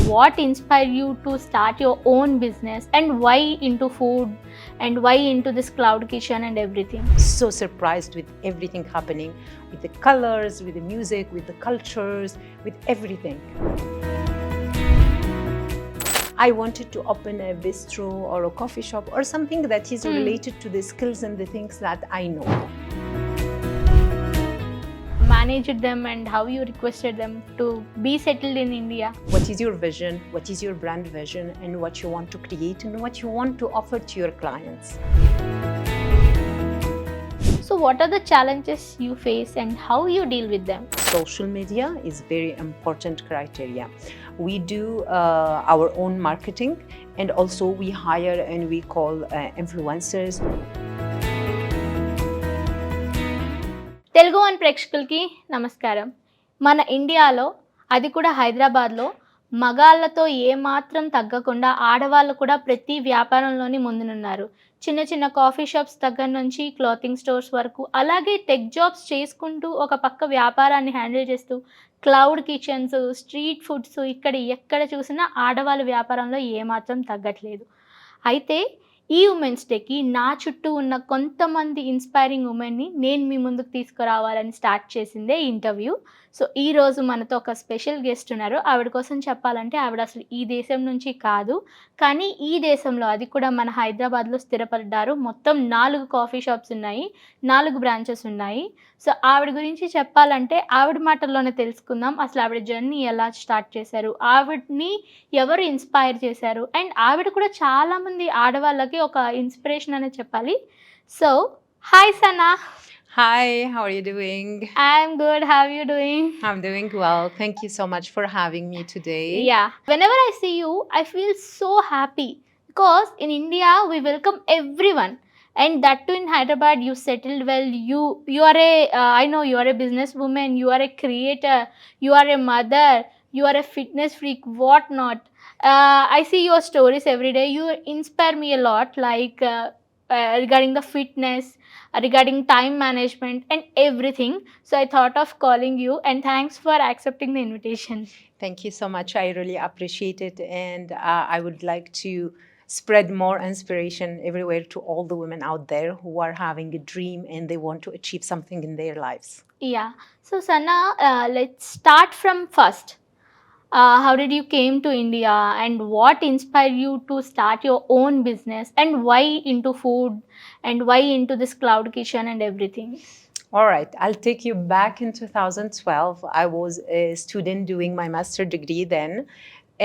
what inspired you to start your own business, and why into food, and why into this cloud kitchen and everything? So surprised with everything happening, with the colors, with the music, with the cultures, with everything. I wanted to open a bistro or a coffee shop or something that is related to the skills and the things that I know. Managed them and how you requested them to be settled in India. What is your vision? What is your brand vision? And what you want to create and what you want to offer to your clients? So what are the challenges you face and how you deal with them? Social media is very important criteria. We do our own marketing, and also we hire and we call influencers. TeluguOne ప్రేక్షకులకి నమస్కారం. మన ఇండియాలో, అది కూడా హైదరాబాద్లో, మగాళ్ళతో ఏమాత్రం తగ్గకుండా ఆడవాళ్ళు కూడా ప్రతి వ్యాపారంలోని ముందునున్నారు. చిన్న చిన్న కాఫీ షాప్స్ దగ్గర నుంచి క్లాతింగ్ స్టోర్స్ వరకు, అలాగే టెక్ జాబ్స్ చేసుకుంటూ ఒక పక్క వ్యాపారాన్ని హ్యాండిల్ చేస్తూ క్లౌడ్ కిచెన్స్, స్ట్రీట్ ఫుడ్స్, ఇక్కడ ఎక్కడ చూసినా ఆడవాళ్ళ వ్యాపారంలో ఏమాత్రం తగ్గట్లేదు. అయితే ఈ ఉమెన్స్ డేకి నా చుట్టూ ఉన్న కొంతమంది ఇన్స్పైరింగ్ ఉమెన్ని నేను మీ ముందుకు తీసుకురావాలని స్టార్ట్ చేసిందే ఇంటర్వ్యూ. సో ఈరోజు మనతో ఒక స్పెషల్ గెస్ట్ ఉన్నారు. ఆవిడ కోసం చెప్పాలంటే ఆవిడ అసలు ఈ దేశం నుంచి కాదు, కానీ ఈ దేశంలో, అది కూడా మన హైదరాబాద్లో స్థిరపడ్డారు. మొత్తం 4 కాఫీ షాప్స్ ఉన్నాయి, 4 బ్రాంచెస్ ఉన్నాయి. సో ఆవిడ గురించి చెప్పాలంటే ఆవిడ మాటల్లోనే తెలుసుకుందాం. అసలు ఆవిడ జర్నీ ఎలా స్టార్ట్ చేశారు, ఆవిడని ఎవరు ఇన్స్పైర్ చేశారు, అండ్ ఆవిడ కూడా చాలామంది ఆడవాళ్ళకి ఒక ఇన్స్పిరేషన్ అనే చెప్పాలి. So hi Sana. Hi, how are you doing? I'm good. How are you doing? I'm doing well. Thank you so much for having me today. Yeah. Whenever I see you, I feel so happy because in India we welcome everyone, and that too in Hyderabad you settled well. You are a I know you are a businesswoman. You are a creator. You are a mother. You are a fitness freak. What not? I see your stories every day. You inspire me a lot. Like. Regarding the fitness, regarding time management and everything. So I thought of calling you, and thanks for accepting the invitation. Thank you so much. I really appreciate it. And I would like to spread more inspiration everywhere to all the women out there who are having a dream and they want to achieve something in their lives. Yeah. So Sana, let's start from first. How did you came to India, and what inspired you to start your own business, and why into food, and why into this cloud kitchen and everything? All right, I'll take you back in 2012. I was a student doing my master degree then,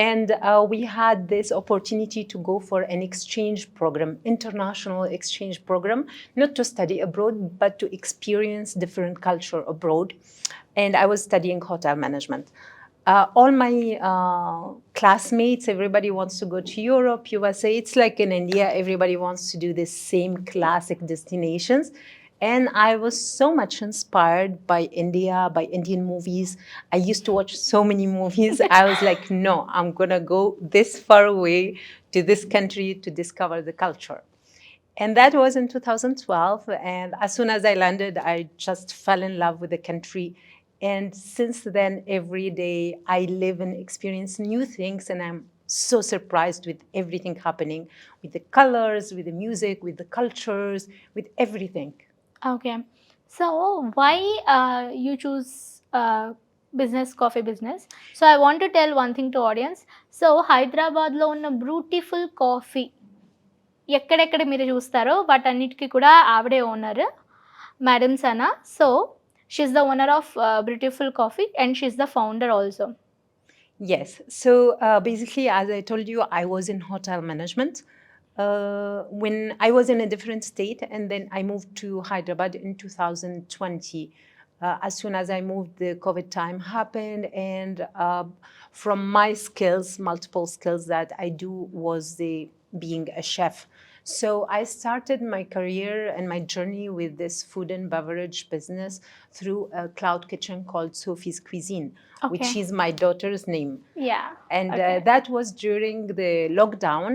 and we had this opportunity to go for an exchange program, international exchange program, not to study abroad, but to experience different culture abroad. And I was studying hotel management. All my classmates, everybody wants to go to Europe, USA. It's like in India, everybody wants to do the same classic destinations. And I was so much inspired by India, by Indian movies. I used to watch so many movies. I was like, no, I'm going to go this far away to this country to discover the culture. And that was in 2012. And as soon as I landed, I just fell in love with the country. And since then, every day I live and experience new things, and I'm so surprised with everything happening, with the colors, with the music, with the cultures, with everything. Okay. So why you choose business, coffee business? So I want to tell one thing to audience. So హైదరాబాద్లో ఉన్న బ్రూటిఫుల్ coffee ఎక్కడెక్కడ మీరు చూస్తారో వాటన్నిటికీ కూడా ఆవిడే owner, madam Sana. So she's the owner of Brewtiful Coffee, and she's the founder also. Yes. So basically, as I told you, I was in hotel management. When I was in a different state, and then I moved to Hyderabad in 2020. As soon as I moved, the COVID time happened, and from my skills, multiple skills that I do was being a chef. So I started my career and my journey with this food and beverage business through a cloud kitchen called Sophie's Cuisine, which is my daughter's name. Yeah. And that was during the lockdown.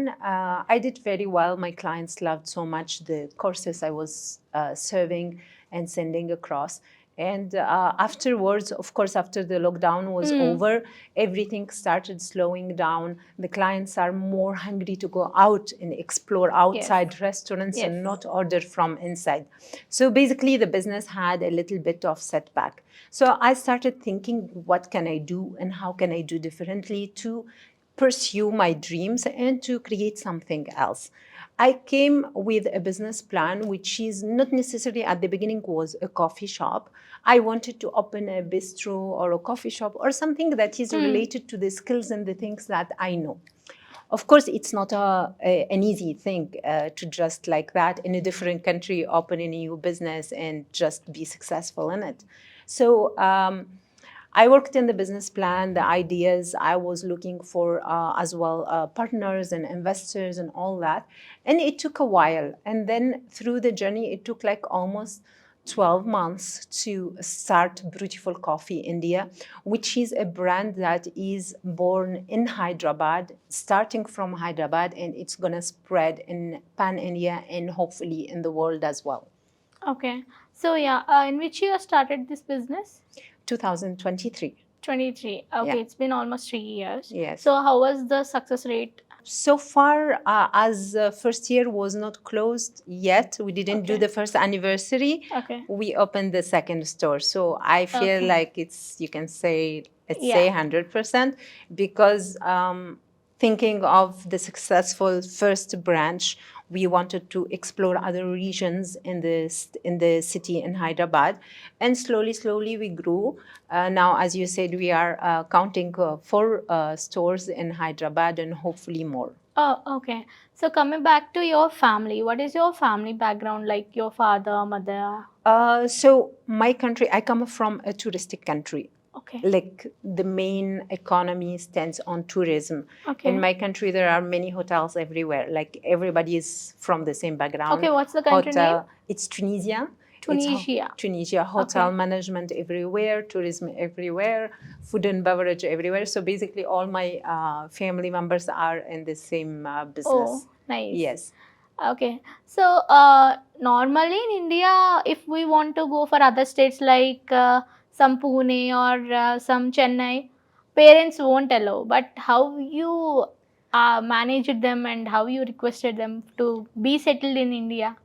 I did very well. My clients loved so much the courses I was serving and sending across. And afterwards, of course, after the lockdown was over, everything started slowing down. The clients are more hungry to go out and explore outside restaurants and not order from inside. So basically, the business had a little bit of setback. So I started thinking, what can I do and how can I do differently to pursue my dreams and to create something else. I came with a business plan, which is not necessarily at the beginning was a coffee shop. I wanted to open a bistro or a coffee shop or something that is related to the skills and the things that I know. Of course, it's not an easy thing to just like that in a different country open a new business and just be successful in it. So I worked in the business plan, the ideas. I was looking for as well partners and investors and all that. And it took a while. And then through the journey, it took like almost 12 months to start Brewtiful Coffee India, which is a brand that is born in Hyderabad, starting from Hyderabad, and it's going to spread in pan-India and hopefully in the world as well. Okay. So yeah, in which year started this business? 2023. 23. Okay, it's been almost 3 years. Yes. So how was the success rate? So far, as first year was not closed yet, we didn't do the first anniversary. Okay. We opened the second store. So I feel like it's, you can say, say 100% because thinking of the successful first branch, we wanted to explore other regions in the city in Hyderabad, and slowly we grew. Now, as you said, we are counting 4 stores in Hyderabad and hopefully more. Oh, okay. So coming back to your family, what is your family background, like your father, mother? So my country, I come from a touristic country. Okay. Like the main economy stands on tourism. Okay. In my country, there are many hotels everywhere. Like everybody is from the same background. Okay, what's the country name? It's Tunisia. Tunisia. Tunisia. Hotel management everywhere, tourism everywhere, food and beverage everywhere. So basically, all my family members are in the same business. Oh, nice. Yes. Okay. So normally in India, if we want to go for other states like some Pune or some Chennai, parents won't allow. But how you managed them and how you requested them to be settled in India?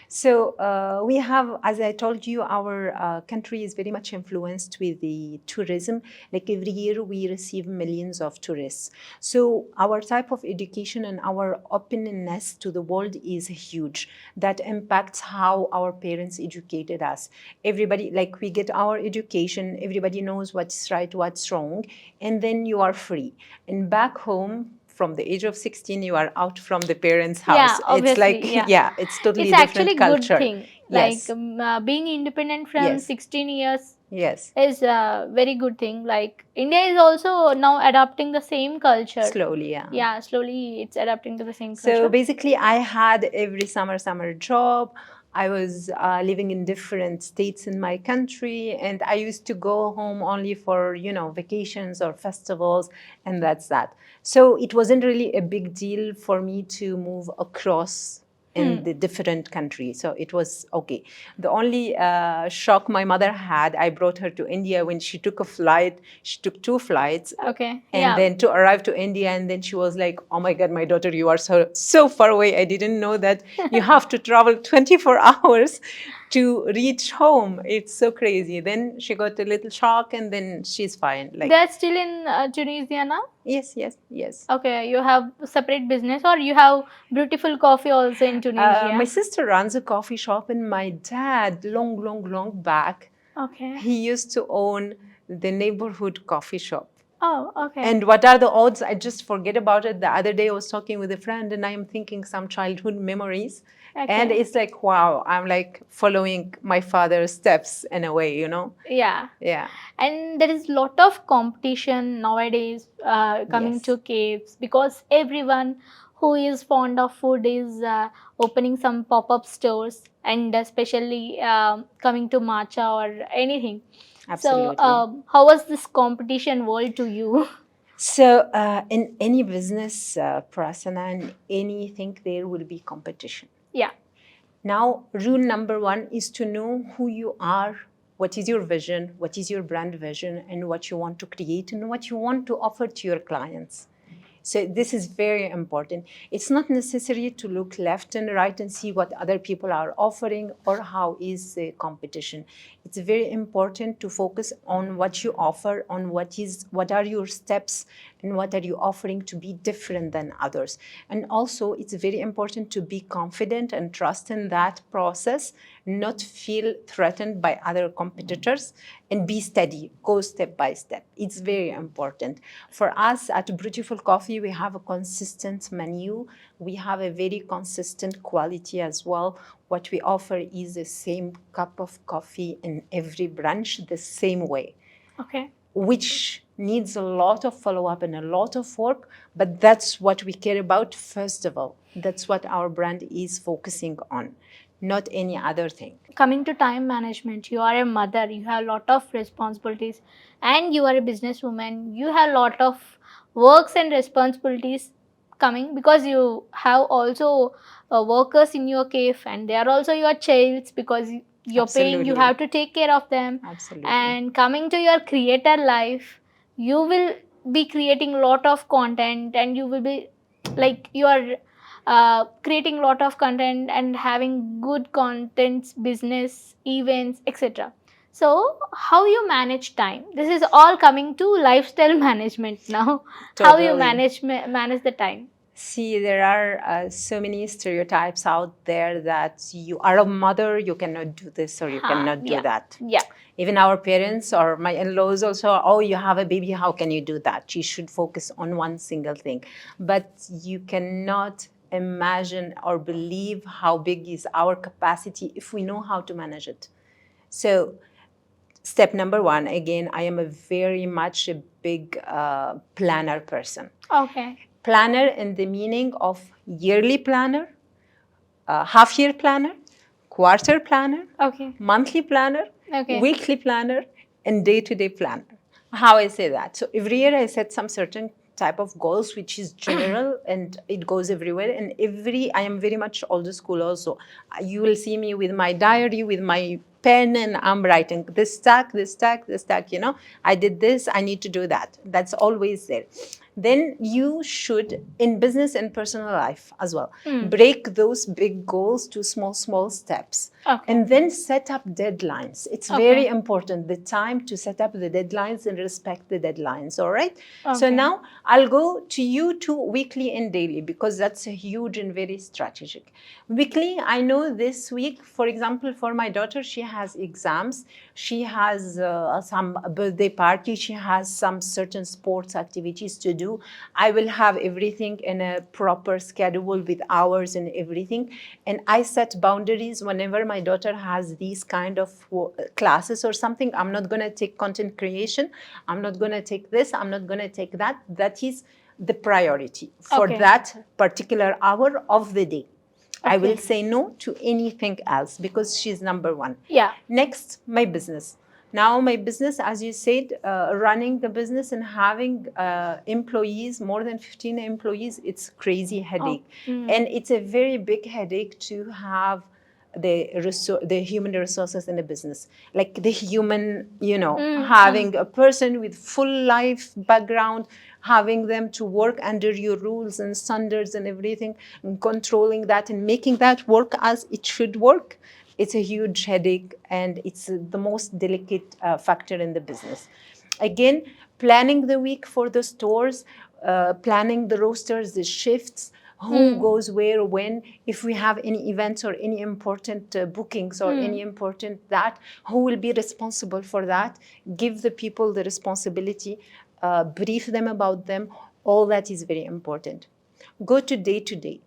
So we have, as I told you, our country is very much influenced with the tourism. Like every year we receive millions of tourists. So our type of education and our openness to the world is huge. That impacts how our parents educated us. Everybody, like we get our education, everybody knows what's right, what's wrong, and then you are free. And back home, from the age of 16, you are out from the parents' house. Yeah, obviously, It's like, it's totally it's different actually culture. Good thing. Yes. Like being independent from 16 years is a very good thing. Like India is also now adopting the same culture. Slowly, yeah. Yeah, slowly it's adapting to the same culture. So basically, I had every summer job. I was living in different states in my country, and I used to go home only for, vacations or festivals, and that's that. So it wasn't really a big deal for me to move across in the different countries. So it was okay. The only shock my mother had, I brought her to India when she took a flight. She took 2 flights. Okay. And then to arrive to India, and then she was like, oh my God, my daughter, you are so far away. I didn't know that you have to travel 24 hours to reach home. It's so crazy. Then she got a little shock, and then she's fine. Like, they're still in Tunisia now? Yes. Okay, you have separate business, or you have Brewtiful Coffee also in Tunisia? My sister runs a coffee shop, and my dad, long back, he used to own the neighborhood coffee shop. Oh, okay. And what are the odds? I just forget about it. The other day I was talking with a friend, and I am thinking some childhood memories. Okay. And it's like, wow, I'm like following my father's steps in a way, Yeah. Yeah. And there is a lot of competition nowadays coming to caves, because everyone who is fond of food is opening some pop-up stores, and especially coming to matcha or anything. Absolutely. So how was this competition world to you? So in any business, Prasana, in anything, there will be competition. Yeah. Now, rule number 1 is to know who you are what is your vision, what is your brand vision, and what you want to create and what you want to offer to your clients. So this is very important. It's not necessary to look left and right and see what other people are offering or how is the competition. It's very important to focus on what you offer, on what are your steps, and what are you offering to be different than others. And also, it's very important to be confident and trust in that process, not feel threatened by other competitors, and be steady, go step by step. It's very important. For us at Brewtiful Coffee, we have a consistent menu. We have a very consistent quality as well. What we offer is the same cup of coffee in every branch, the same way. Okay. Which needs a lot of follow-up and a lot of work, but that's what we care about first of all. That's what our brand is focusing on, not any other thing. Coming to time management, you are a mother, you have a lot of responsibilities, and you are a businesswoman. You have a lot of works and responsibilities coming because you have also workers in your cave, and they are also your childs because you're paying, you Absolutely. have to take care of them. Absolutely. And coming to your creator life, you will be creating a lot of content, and you will be like you are creating a lot of content and having good contents, business, events, etc. So how you manage time? This is all coming to lifestyle management now. How you Totally. manage the time? See, there are so many stereotypes out there that you are a mother, you cannot do this or you cannot do Yeah, that. yeah. Even our parents or my in-laws also, oh, you have a baby, how can you do that? You should focus on one single thing. But you cannot imagine or believe how big is our capacity if we know how to manage it. So step number one, again, I am a very much a big planner person. Okay. Planner in the meaning of yearly planner, half-year planner, quarter planner, Okay. monthly planner, Okay. weekly planner, and day-to-day planner. How I say that? So every year I set some certain type of goals, which is general and it goes everywhere. And I am very much old school also. You will see me with my diary, with my pen, and I'm writing this stack, this stack, this stack, I did this, I need to do that. That's always there. Then you should, in business and personal life as well, break those big goals to small steps. Okay. And then set up deadlines. It's very important, the time to set up the deadlines and respect the deadlines, all right? So now I'll go to you to weekly and daily because that's a huge and very strategic. Weekly, I know this week, for example, for my daughter, she has exams. She has some birthday party. She has some certain sports activities to do. I will have everything in a proper schedule with hours and everything. And I set boundaries whenever my daughter has these kind of classes or something. I'm not going to take content creation. I'm not going to take this. I'm not going to take that. That is the priority for that particular hour of the day. I will say no to anything else because she's number one. Yeah. Next, my business. Now, my business, as you said, running the business and having employees, more than 15 employees, it's crazy headache. And it's a very big headache to have the human resources in a business, like the human, having a person with full life background, having them to work under your rules and standards and everything, and controlling that and making that work as it should work. It's a huge headache and it's the most delicate factor in the business. Again, planning the week for the stores, planning the rosters, the shifts, who goes where, when, if we have any events or any important bookings or any important that, who will be responsible for that, give the people the responsibility, brief them about them, all that is very important. Go to day.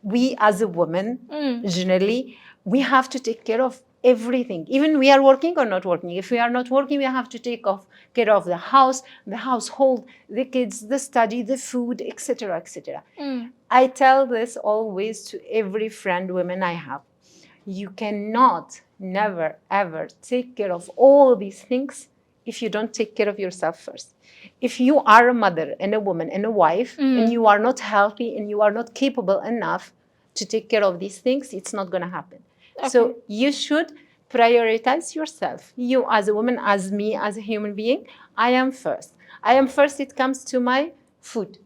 We as a woman, generally, we have to take care of everything. Even we are working or not working. If we are not working, we have to take care of the house, the household, the kids, the study, the food, etc., etc. I tell this always to every friend woman I have. You cannot, never, ever take care of all these things if you don't take care of yourself first. If you are a mother and a woman and a wife and you are not healthy and you are not capable enough to take care of these things, it's not going to happen. So you should Prioritize yourself. You as a woman, as me, as a human being, I am first. I am first. It comes to my food.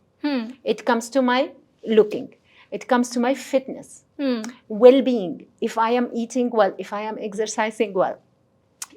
It comes to my looking. It comes to my fitness, well-being. If I am eating well, if I am exercising well,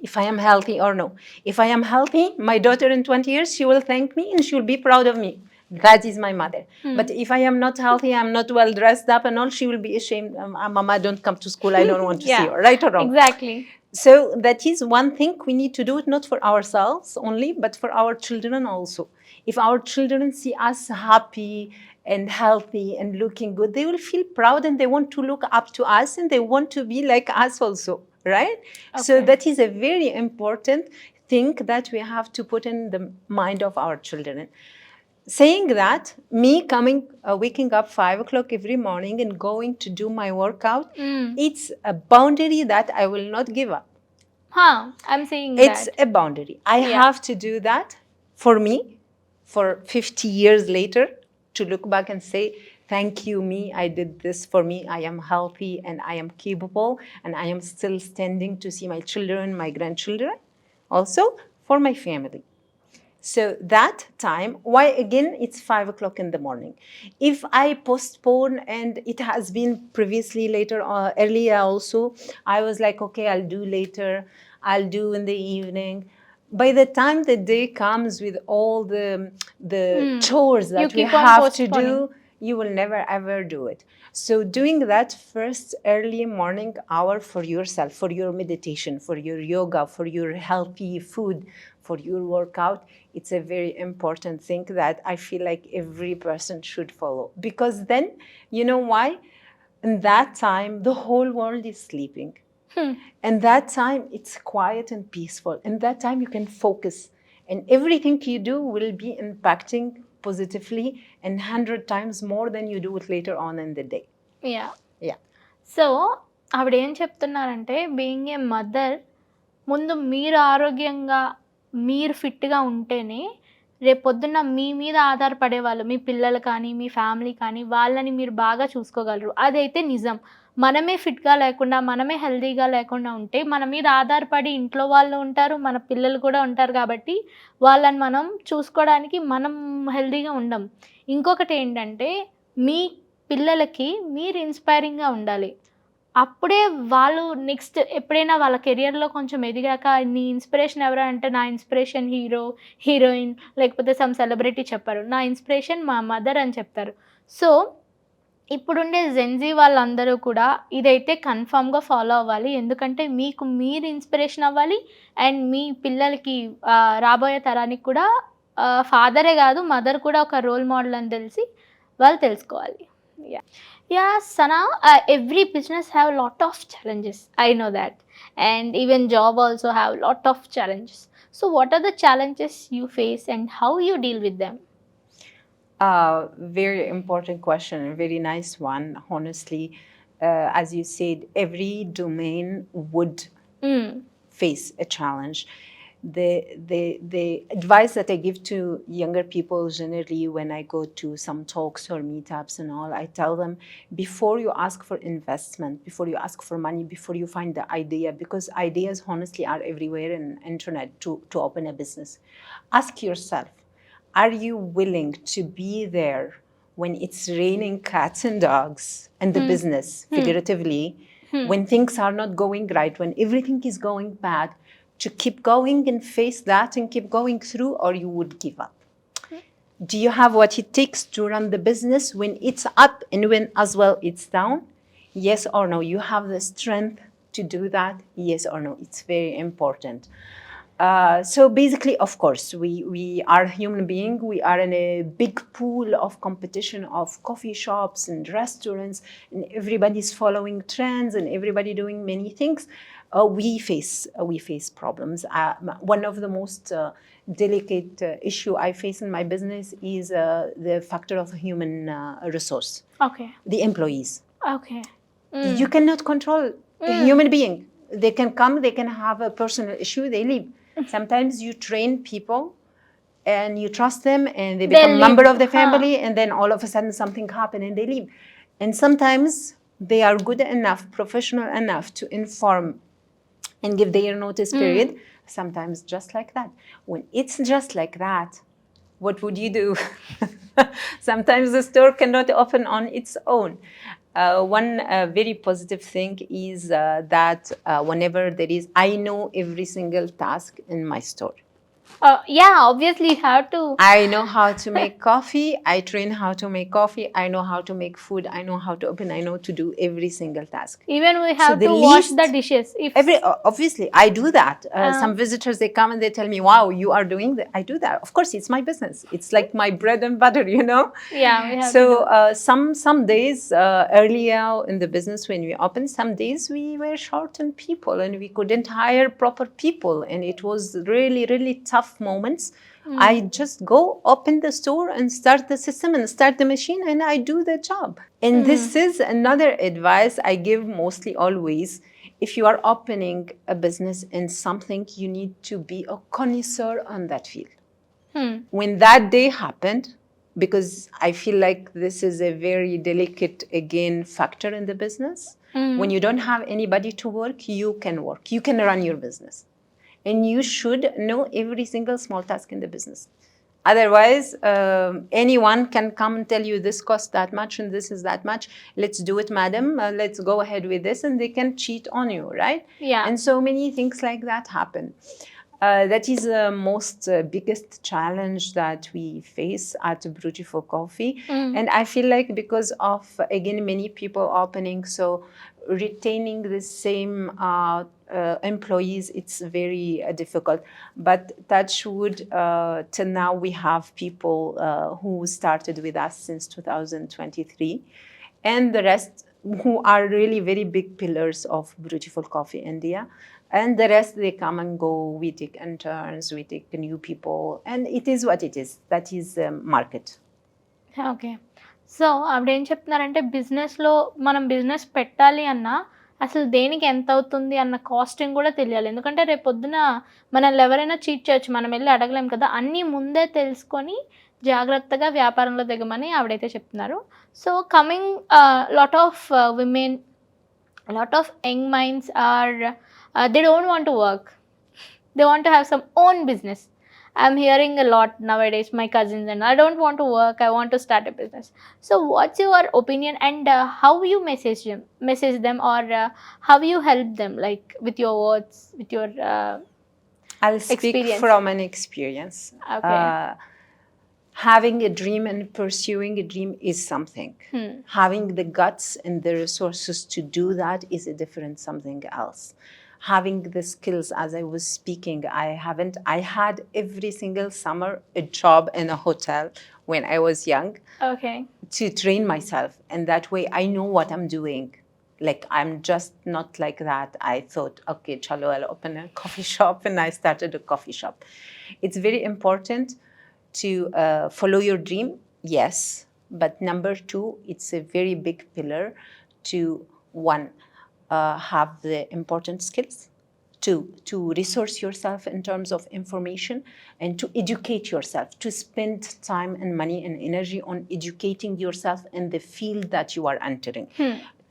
if I am healthy or no. If I am healthy, my daughter in 20 years, she will thank me and she will be proud of me. That is my mother. But if I am not healthy, I'm not well dressed up and all, she will be ashamed. Mama, don't come to school. I don't want to see you. Right or wrong? Exactly. So that is one thing we need to do it not for ourselves only, but for our children also. If our children see us happy and healthy and looking good, they will feel proud and they want to look up to us and they want to be like us also, right? So that is a very important thing that we have to put in the mind of our children. Saying that, me waking up 5 o'clock every morning and going to do my workout, it's a boundary that I will not give up. I'm seeing It's that. a boundary. I have to do that for me, for 50 years later, to look back and say, thank you, me. I did this for me. I am healthy and I am capable and I am still standing to see my children, my grandchildren, also for my family. So that time, why again, it's 5 o'clock in the morning. If I postpone, and it has been previously earlier also, I was like, okay, I'll do later, I'll do in the evening. By the time the day comes with all the chores that we have to do, you will never ever do it. So doing that first early morning hour for yourself, for your meditation, for your yoga, for your healthy food, for your workout, it's a very important thing that I feel like every person should follow. Because then, you know why? In that time, the whole world is sleeping. And that time, it's quiet and peaceful. And that time, you can focus. And everything you do will be impacting positively and 100 times more than you do it later on in the day. Yeah. Yeah. So ఆవిడ ఏం చెప్తున్నారంటే being a mother ముందు మీరు ఆరోగ్యంగా మీరు ఫిట్గా ఉంటేనే రేపొద్దున్న మీ మీద ఆధారపడే వాళ్ళు మీ పిల్లలు కానీ మీ ఫ్యామిలీ కానీ వాళ్ళని మీరు బాగా చూసుకోగలరు. అదైతే నిజం. మనమే ఫిట్గా లేకుండా మనమే హెల్తీగా లేకుండా ఉంటే మన మీద ఆధారపడి ఇంట్లో వాళ్ళు ఉంటారు, మన పిల్లలు కూడా ఉంటారు కాబట్టి వాళ్ళని మనం చూసుకోవడానికి మనం హెల్తీగా ఉండం. ఇంకొకటి ఏంటంటే మీ పిల్లలకి మీరు ఇన్స్పైరింగ్గా ఉండాలి. అప్పుడే వాళ్ళు నెక్స్ట్ ఎప్పుడైనా వాళ్ళ కెరియర్‌లో కొంచెం ఎదిగాక నీ ఇన్‌స్పిరేషన్ ఎవరు అంటే, నా ఇన్‌స్పిరేషన్ హీరో, హీరోయిన్ లేకపోతే సమ్ సెలబ్రిటీ చెప్పరు. నా ఇన్‌స్పిరేషన్ మా మదర్ అని చెప్తారు. సో, ఇప్పుడుండే జెన్‌జీ వాళ్ళందరూ కూడా ఇదైతే కన్ఫర్మ్‌గా ఫాలో అవ్వాలి. ఎందుకంటే మీకు మీరు ఇన్‌స్పిరేషన్ అవ్వాలి అండ్ మీ పిల్లలకి రాబోయే తరానికి కూడా ఫాదరే కాదు మదర్ కూడా ఒక రోల్ మోడల్ అని తెలిసి వాళ్ళు తెలుసుకోవాలి. Yeah! Yeah, Sana, every business have a lot of challenges. I know that. And even job also have a lot of challenges. So what are the challenges you face and how you deal with them? Very important question, a very nice one. Honestly, as you said, every domain would face a challenge. The advice that I give to younger people generally when I go to some talks or meetups and all, I tell them, before you ask for investment, before you ask for money, before you find the idea, because ideas honestly are everywhere in internet to open a business, ask yourself, are you willing to be there when it's raining cats and dogs and the business, figuratively, when things are not going right, when everything is going bad, to keep going and face that and keep going through, or you would give up? Do you have what it takes to run the business when it's up and when as well it's down? Yes or no? You have the strength to do that? Yes or no? It's very important. So basically, of course, we are human beings. We are in a big pool of competition of coffee shops and restaurants, and everybody's following trends and everybody doing many things. We face problems. One of the most delicate issue I face in my business is the factor of human resource. Okay. The employees. Okay. You cannot control a human being. They can come, they can have a personal issue, they leave. Sometimes you train people and you trust them and they become a member of the family, and then all of a sudden something happens and they leave. And sometimes they are good enough, professional enough to inform and give their notice period. Sometimes just like that. When it's just like that, what would you do? Sometimes the store cannot open on its own. One very positive thing is that whenever there is, I know every single task in my store. Yeah, obviously you have to. I know how to make coffee. I train how to make coffee. I know how to make food. I know how to open. I know to do every single task. Even we So have the to wash least- the dishes. If Obviously, I do that. Some visitors, they come and they tell me, wow, you are doing that. I do that. Of course, it's my business. It's like my bread and butter, you know? yeah, we have So to do. some days earlier in the business when we opened, some days we were short on people and we couldn't hire proper people. And it was really, really tough moments. I just go open the store and start the system and start the machine and I do the job. And this is another advice I give mostly always. If you are opening a business in something, you need to be a connoisseur on that field. When that day happened, because I feel like this is a very delicate, again, factor in the business. When you don't have anybody to work, you can work. You can run your business. And you should know every single small task in the business. Otherwise, anyone can come and tell you this costs that much and this is that much. Let's do it, madam. Let's go ahead with this. And they can cheat on you, right? Yeah. And so many things like that happen. That is the most biggest challenge that we face at Brewtiful Coffee. And I feel like because of, again, many people opening, so retaining the same employees, it's very difficult. But touch wood, till now we have people who started with us since 2023. And the rest who are really very big pillars of Brewtiful Coffee India. And the rest, they come and go. We take interns, we take new people. And it is what it is. That is the market. Okay so ఆవిడ ఏం చెప్తున్నారంటే బిజినెస్లో మనం business పెట్టాలి అన్నా అసలు దేనికి ఎంత అవుతుంది అన్న కాస్టింగ్ కూడా తెలియాలి. ఎందుకంటే రేపు పొద్దున మనల్ని ఎవరైనా చీట్ చేయొచ్చు, మనం వెళ్ళి అడగలేం కదా. అన్నీ ముందే తెలుసుకొని జాగ్రత్తగా వ్యాపారంలో దిగమని ఆవిడైతే చెప్తున్నారు. So coming lot of women, lot of young minds are they don't want to work, they want to have some own business. I'm hearing a lot nowadays, my cousins, and I don't want to work, I want to start a business. So what's your opinion, and how you message them or how you help them, like with your words, with your I'll speak experience. from an experience. Okay. Having a dream and pursuing a dream is something. Having the guts and the resources to do that is a different something else. Having the skills, as I was speaking, I had every single summer a job in a hotel when I was young. Okay. To train myself. And that way I know what I'm doing. Like, I'm just not like that. I thought, okay, chalo, I'll open a coffee shop, and I started a coffee shop. It's very important to follow your dream, yes. But number two, it's a very big pillar to, one, have the important skills. Two, to resource yourself in terms of information, and to educate yourself, to spend time and money and energy on educating yourself in the field that you are entering.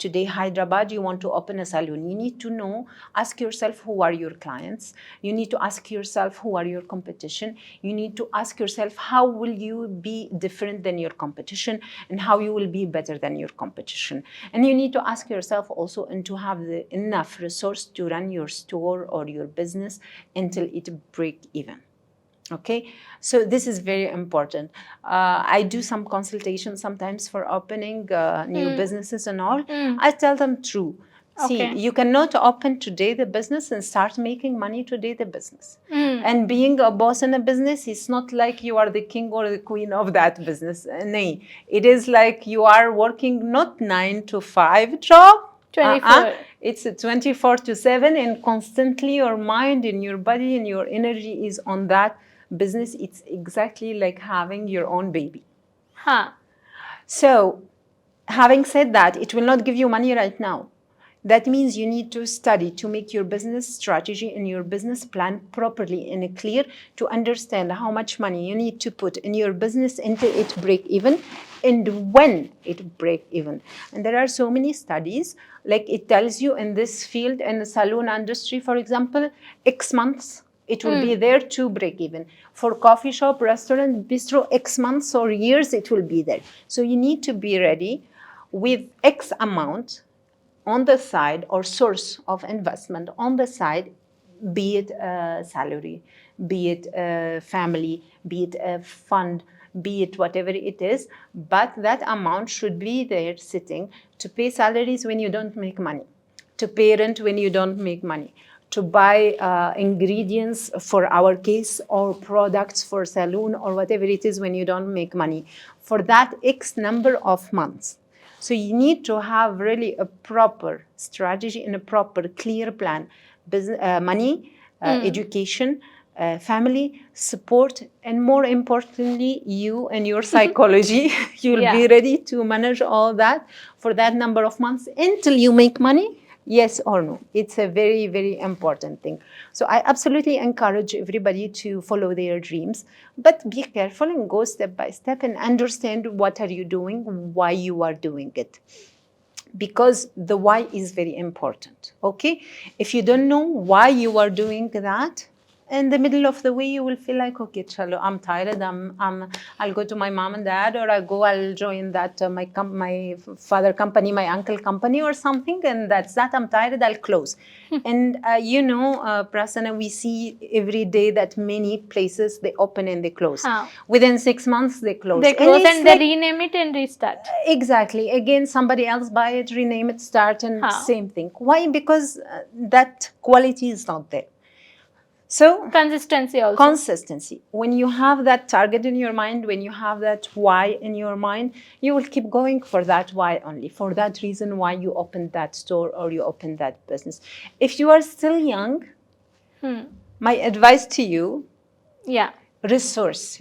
Today, Hyderabad, you want to open a salon. You need to know, ask yourself who are your clients. You need to ask yourself who are your competition. You need to ask yourself how will you be different than your competition and how you will be better than your competition. And you need to ask yourself also and to have the enough resource to run your store or your business until it break even. Okay, so this is very important. I do some consultation sometimes for opening new businesses and all. I tell them true. See, Okay. you cannot open today the business and start making money today the business. And being a boss in a business is not like you are the king or the queen of that business. No, it is like you are working not 9 to 5 job. 24. It's a 24/7, and constantly your mind and your body and your energy is on that business. It's exactly like having your own baby. Huh. So, having said that, it will not give you money right now. That means you need to study to make your business strategy and your business plan properly and clear, to understand how much money you need to put in your business until it break even and when it break even. And there are so many studies, like it tells you in this field, in the salon industry, for example, X months it will be there to break even. For coffee shop, restaurant, bistro, X months or years it will be there. So you need to be ready with X amount on the side, or source of investment on the side, be it a salary, be it a family, be it a fund, be it whatever it is, but that amount should be there sitting to pay salaries when you don't make money, to pay rent when you don't make money, to buy ingredients for our case, or products for salon or whatever it is when you don't make money, for that X number of months. So you need to have really a proper strategy and a proper clear plan. Business, money, education, family, support, and more importantly, you and your psychology. You'll be ready to manage all that for that number of months until you make money. Yes or no? It's a very, very important thing. So I absolutely encourage everybody to follow their dreams, but be careful and go step by step and understand what are you doing, why you are doing it. Because the why is very important, okay? If you don't know why you are doing that, in the middle of the way, you will feel like, okay, chalo, I'm tired. I'll go to my mom and dad, or I'll join that my father company, my uncle company, or something, and that's that. I'm tired. I'll close. And Prasanna, we see every day that many places they open and they close. Within 6 months, they close. They close and they rename it and restart. Exactly. Again, somebody else buy it, rename it, start, and same thing. Why? Because that quality is not there. So consistency also. Consistency. When you have that target in your mind, when you have that why in your mind, you will keep going for that why only, for that reason why you opened that store or you opened that business. If you are still young, my advice to you, resource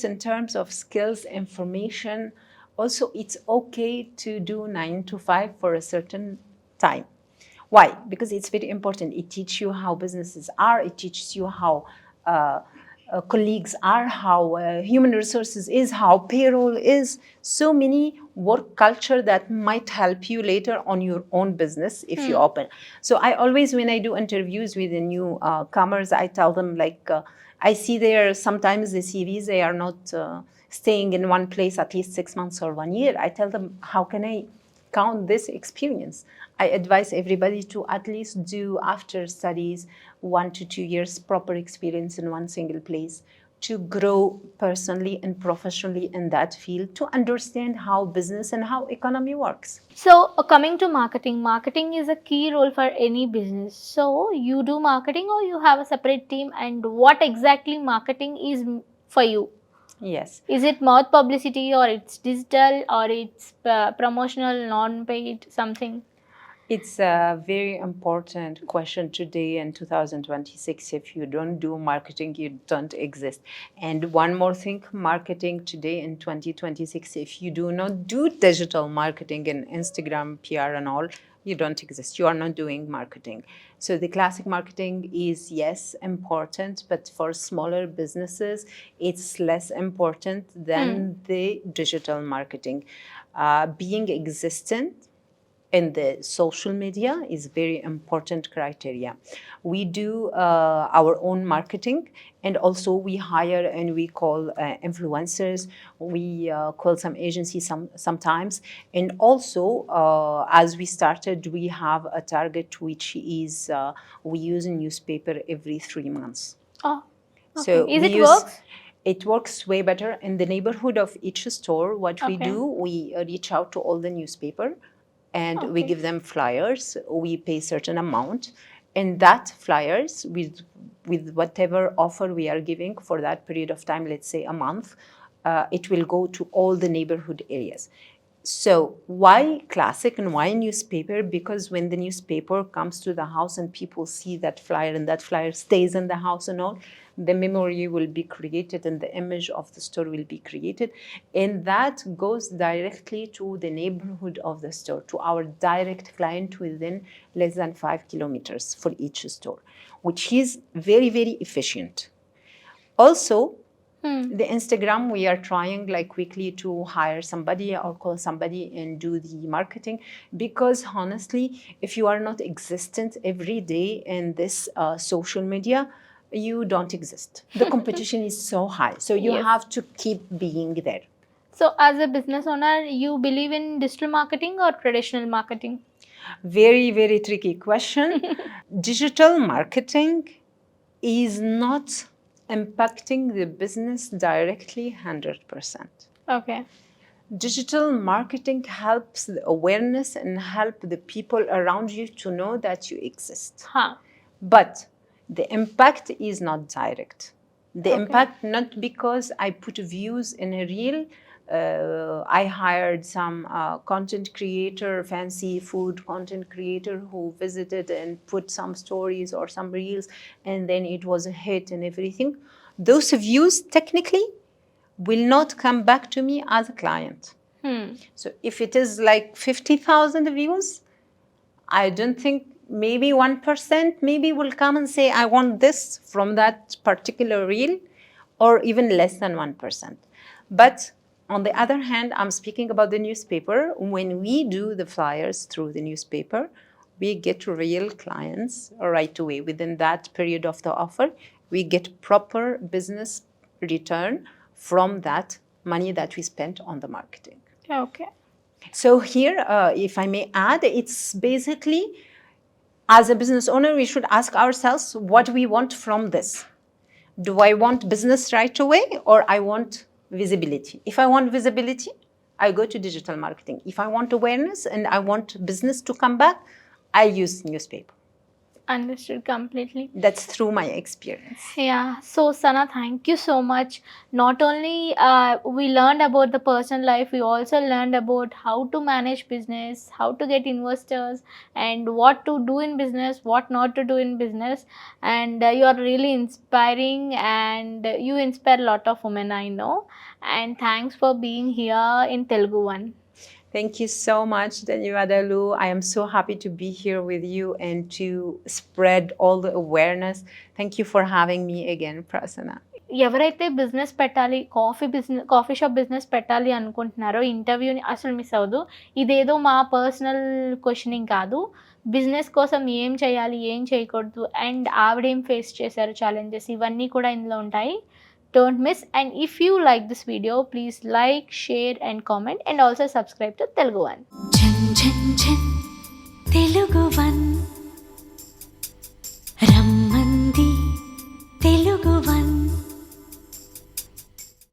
in terms of skills, information. Also, it's okay to do 9 to 5 for a certain time. Why? Because it's very important. It teaches you how businesses are. It teaches you how colleagues are, how human resources is, how payroll is. So many work culture that might help you later on your own business if you open. So I always, when I do interviews with the new comers, I tell them, like, I see there sometimes the CVs, they are not staying in one place at least 6 months or 1 year. I tell them, how can I count this experience? I advise everybody to at least do, after studies, 1 to 2 years proper experience in one single place, to grow personally and professionally in that field, to understand how business and how economy works. So coming to marketing, marketing is a key role for any business. So you do marketing or you have a separate team, and what exactly marketing is for you? Yes. Is it mouth publicity, or it's digital, or it's promotional, non-paid, something? It's a very important question today in 2026. If you don't do marketing, you don't exist. And one more thing, marketing today in 2026, if you do not do digital marketing and Instagram, PR and all, you don't exist. You are not doing marketing. So the classic marketing is, yes, important, but for smaller businesses, it's less important than the digital marketing. Being existent in the social media is very important criteria. We do our own marketing, and also we hire and we call influencers. We call some agencies sometimes. And also, as we started, we have a target, which is we use a newspaper every 3 months. Oh, okay. So is it works? It works way better in the neighborhood of each store. What we do, we reach out to all the newspaper, and we give them flyers. We pay certain amount, and that flyers with whatever offer we are giving for that period of time, let's say a month, it will go to all the neighborhood areas. So why classic and why newspaper? Because when the newspaper comes to the house and people see that flyer and that flyer stays in the house and all, the memory will be created and the image of the store will be created. And that goes directly to the neighborhood of the store, to our direct client within less than 5 kilometers for each store, which is very, very efficient. Also, the Instagram, we are trying like quickly to hire somebody or call somebody and do the marketing, because honestly, if you are not existent every day in this social media, you don't exist. The competition is so high, so you Yes. have to keep being there. So as a business owner, you believe in digital marketing or traditional marketing? Very, very tricky question. Digital marketing is not impacting the business directly 100%. Okay. Digital marketing helps the awareness and help the people around you to know that you exist. Huh. But the impact is not direct. The Okay. impact not because I put views in a reel. I hired some content creator, fancy food content creator who visited and put some stories or some reels, and then it was a hit and everything. Those views technically will not come back to me as a client. So if it is like 50,000 views, I don't think maybe 1% maybe will come and say, I want this from that particular reel, or even less than 1%. But on the other hand, I'm speaking about the newspaper. When we do the flyers through the newspaper, we get real clients right away. Within that period of the offer, we get proper business return from that money that we spent on the marketing. Okay. So here, if I may add, it's basically, as a business owner, we should ask ourselves what we want from this. Do I want business right away, or I want visibility? If I want visibility, I go to digital marketing. If I want awareness and I want business to come back, I use newspaper. Understood completely. That's through my experience. Yeah. So Sana, thank you so much. Not only we learned about the personal life, we also learned about how to manage business, how to get investors, and what to do in business, what not to do in business. And you are really inspiring, and you inspire a lot of women, I know. And thanks for being here in TeluguOne. Thank you so much, Adalu. I am so happy to be here with you and to spread all the awareness. Thank you for having me again, Prasanna. ఎవరైతే business పెట్టాలి, coffee shop business పెట్టాలి అనుకుంటున్నారో ఇంటర్వ్యూని అసలు miss అవ్వదు. ఇదేదో మా personal questioning కాదు. Business కోసం ఏం చేయాలి, ఏం చేయకూడదు, అండ్ ఆవిడేం ఫేస్ చేశారు ఛాలెంజెస్, ఇవన్నీ కూడా ఇందులో ఉంటాయి. Don't miss. And if you like this video, please like, share and comment, and also subscribe to TeluguOne. Chan chan chan TeluguOne Rammandi TeluguOne.